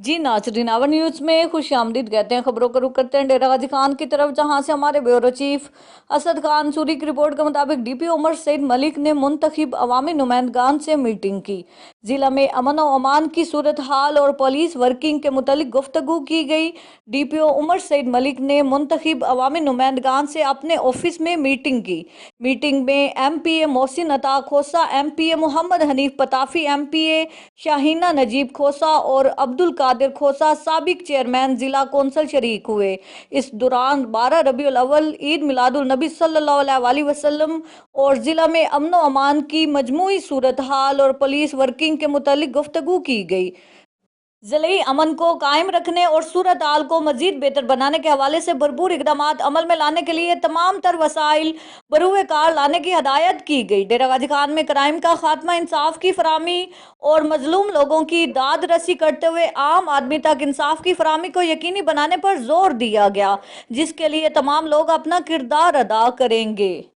जी नाजरीन, our news में खुश आमदीद कहते हैं। खबरों का रुख करते हैं डेरा गाजी खान की तरफ, जहां से हमारे ब्यूरो चीफ असद खान सूरी की रिपोर्ट के मुताबिक डीपी उमर सईद मलिक ने मुंतखब अवामी नुमाइंदगान से मीटिंग की। जिला में अमन और अमान की सूरत हाल और पुलिस वर्किंग के मुतालिक गुफ्तगू की गई। डीपीओ उमर सईद मलिक ने मुंतखब अवामी नुमाइंदगान से अपने ऑफिस में मीटिंग की। मीटिंग में MPA मोहसिन अता खोसा, MPA मोहम्मद हनीफ पताफी, MPA शाहीना नजीब खोसा और अब्दुल कादिर खोसा साबिक चेयरमैन जिला कौंसल शरीक हुए। इस दौरान 12 रबीउल अव्वल ईद मिलादुल नबी सल्लल्लाहु अलैहि वसल्लम और जिला में अमन व अमान की मजमूई सूरत हाल और पुलिस वर्किंग के मुतालिक गुफ्तगू की गई। ज़िले अमन को कायम रखने और सूरत हाल को मजीद बेहतर बनाने के हवाले से भरपूर इकदामात अमल में लाने के लिए तमाम तर वसाइल बरूए कार लाने की हदायत की गई। डेरा गाजी खान में क्राइम का खात्मा, इंसाफ की फराहमी और मजलूम लोगों की दाद रसी करते हुए आम आदमी तक इंसाफ की फराहमी को यकीनी बनाने पर जोर दिया गया, जिसके लिए तमाम लोग अपना किरदार अदा करेंगे।